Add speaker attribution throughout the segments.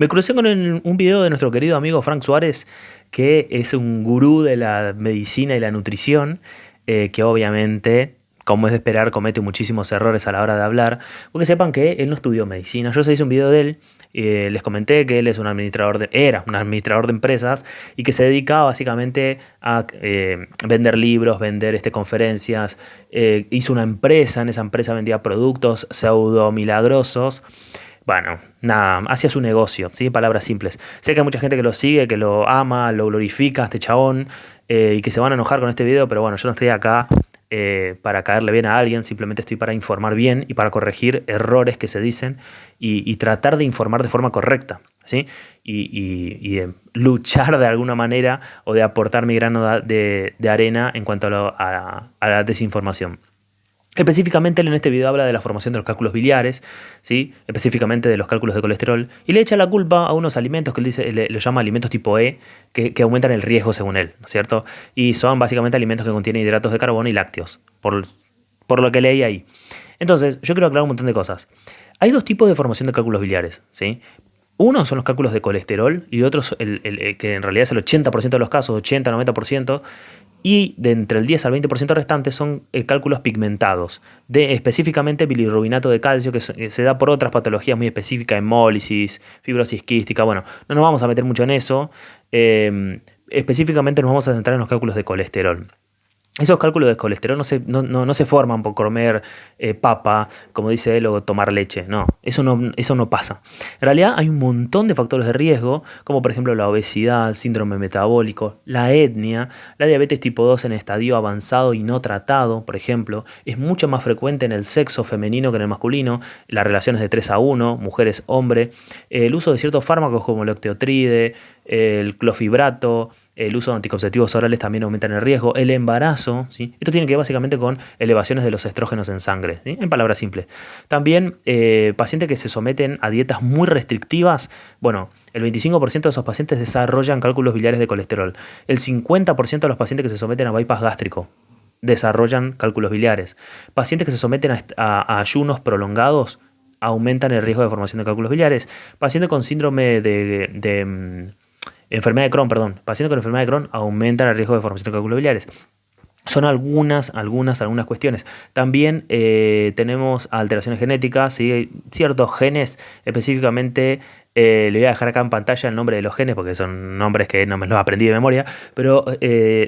Speaker 1: Me crucé con un video de nuestro querido amigo Frank Suárez, que es un gurú de la medicina y la nutrición, que obviamente, como es de esperar, comete muchísimos errores a la hora de hablar, porque sepan que él no estudió medicina. Yo se hice un video de él, les comenté que él es un administrador era un administrador de empresas y que se dedicaba básicamente a vender libros, vender conferencias, hizo una empresa, en esa empresa vendía productos pseudo milagrosos. Bueno, nada, hacia su negocio, ¿sí? Palabras simples. Sé que hay mucha gente que lo sigue, que lo ama, lo glorifica a este chabón, y que se van a enojar con este video, pero bueno, yo no estoy acá para caerle bien a alguien, simplemente estoy para informar bien y para corregir errores que se dicen y tratar de informar de forma correcta, ¿sí? Y de luchar de alguna manera o de aportar mi grano de arena en cuanto a la desinformación. Específicamente él en este video habla de la formación de los cálculos biliares, ¿sí? Específicamente de los cálculos de colesterol, y le echa la culpa a unos alimentos que él dice, lo llama alimentos tipo E, que aumentan el riesgo según él, ¿no es cierto? Y son básicamente alimentos que contienen hidratos de carbono y lácteos, por lo que leí ahí. Entonces, yo quiero aclarar un montón de cosas. Hay dos tipos de formación de cálculos biliares, ¿sí? Uno son los cálculos de colesterol y otros, que en realidad es el 80% de los casos, 80-90%, y de entre el 10 al 20% restante son cálculos pigmentados, de específicamente bilirrubinato de calcio, que se da por otras patologías muy específicas, hemólisis, fibrosis quística. Bueno, no nos vamos a meter mucho en eso. Específicamente nos vamos a centrar en los cálculos de colesterol. Esos cálculos de colesterol no se forman por comer papa, como dice él, o tomar leche. No, eso no pasa. En realidad hay un montón de factores de riesgo, como por ejemplo la obesidad, síndrome metabólico, la etnia, la diabetes tipo 2 en estadio avanzado y no tratado, por ejemplo. Es mucho más frecuente en el sexo femenino que en el masculino, las relaciones de 3-1, mujeres-hombre, el uso de ciertos fármacos como el octeotride, el clofibrato, el uso de anticonceptivos orales también aumentan el riesgo, el embarazo, ¿sí? Esto tiene que ver básicamente con elevaciones de los estrógenos en sangre, ¿sí? En palabras simples. También pacientes que se someten a dietas muy restrictivas, bueno, el 25% de esos pacientes desarrollan cálculos biliares de colesterol. El 50% de los pacientes que se someten a bypass gástrico desarrollan cálculos biliares. Pacientes que se someten a ayunos prolongados aumentan el riesgo de formación de cálculos biliares. Pacientes con síndrome enfermedad de Crohn, perdón. Pacientes con enfermedad de Crohn aumentan el riesgo de formación de cálculos biliares. Son algunas cuestiones. También tenemos alteraciones genéticas, ¿sí? Ciertos genes, específicamente, le voy a dejar acá en pantalla el nombre de los genes, porque son nombres que no me los aprendí de memoria, pero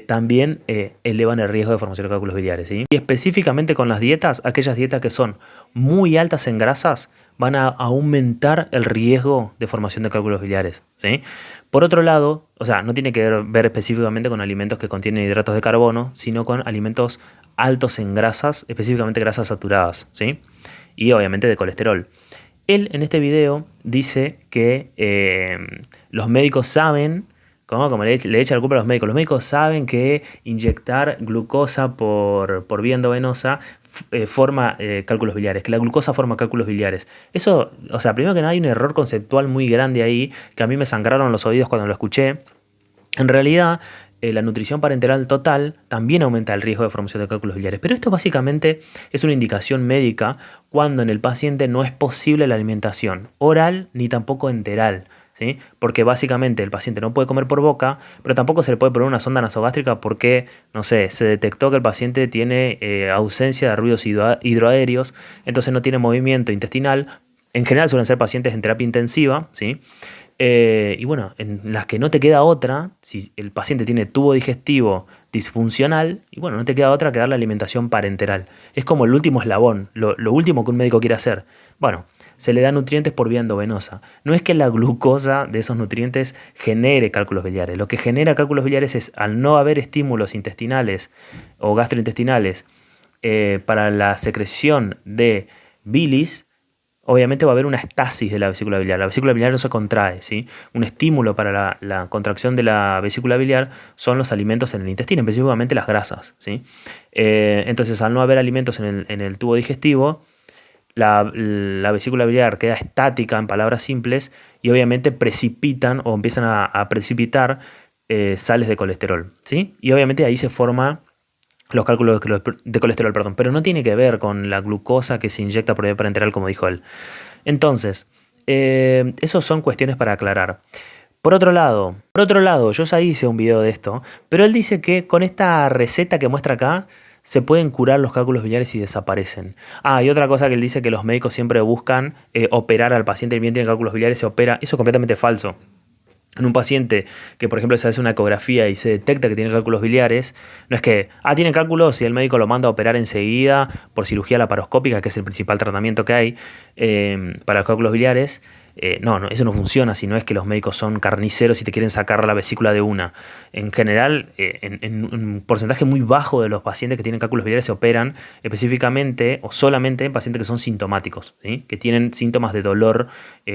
Speaker 1: también elevan el riesgo de formación de cálculos biliares, ¿sí? Y específicamente con las dietas, aquellas dietas que son muy altas en grasas, van a aumentar el riesgo de formación de cálculos biliares, ¿sí? Por otro lado, o sea, no tiene que ver específicamente con alimentos que contienen hidratos de carbono, sino con alimentos altos en grasas, específicamente grasas saturadas, ¿sí? Y obviamente de colesterol. Él en este video dice que los médicos saben, como le echa la culpa a los médicos saben que inyectar glucosa por vía endovenosa forma cálculos biliares, que la glucosa forma cálculos biliares. Eso, o sea, primero que nada hay un error conceptual muy grande ahí, que a mí me sangraron los oídos cuando lo escuché. En realidad, la nutrición parenteral total también aumenta el riesgo de formación de cálculos biliares, pero esto básicamente es una indicación médica cuando en el paciente no es posible la alimentación oral ni tampoco enteral, ¿sí? Porque básicamente el paciente no puede comer por boca, pero tampoco se le puede poner una sonda nasogástrica porque, no sé, se detectó que el paciente tiene ausencia de ruidos hidroaéreos, entonces no tiene movimiento intestinal. En general suelen ser pacientes en terapia intensiva, ¿sí? Y bueno, en las que no te queda otra, si el paciente tiene tubo digestivo disfuncional, y bueno, no te queda otra que darle alimentación parenteral. Es como el último eslabón, lo último que un médico quiere hacer. Bueno, se le da nutrientes por vía endovenosa. No es que la glucosa de esos nutrientes genere cálculos biliares. Lo que genera cálculos biliares es, al no haber estímulos intestinales o gastrointestinales para la secreción de bilis, obviamente va a haber una estasis de la vesícula biliar. La vesícula biliar no se contrae, ¿sí? Un estímulo para la contracción de la vesícula biliar son los alimentos en el intestino, específicamente las grasas, ¿sí? Entonces, al no haber alimentos en el tubo digestivo, la vesícula biliar queda estática, en palabras simples, y obviamente precipitan o empiezan a precipitar sales de colesterol, ¿sí? Y obviamente ahí se forma los cálculos de colesterol, perdón, pero no tiene que ver con la glucosa que se inyecta por vía parenteral, como dijo él. Entonces, Esos son cuestiones para aclarar. Por otro lado, yo ya hice un video de esto, pero él dice que con esta receta que muestra acá se pueden curar los cálculos biliares y desaparecen. Ah, y otra cosa que él dice que los médicos siempre buscan operar al paciente que bien tiene cálculos biliares, se opera. Eso es completamente falso. En un paciente que, por ejemplo, se hace una ecografía y se detecta que tiene cálculos biliares, no es que, tiene cálculos y el médico lo manda a operar enseguida por cirugía laparoscópica, que es el principal tratamiento que hay para los cálculos biliares. No, eso no funciona, si no es que los médicos son carniceros y te quieren sacar la vesícula de una. En general, en un porcentaje muy bajo de los pacientes que tienen cálculos biliares se operan específicamente o solamente en pacientes que son sintomáticos, ¿sí? Que tienen síntomas de dolor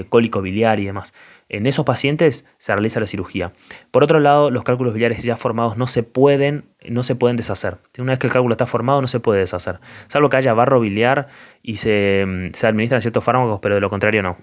Speaker 1: cólico biliar y demás. En esos pacientes se realiza la cirugía. Por otro lado, los cálculos biliares ya formados no se pueden deshacer. Una vez que el cálculo está formado, no se puede deshacer. Salvo que haya barro biliar y se administran ciertos fármacos, pero de lo contrario no.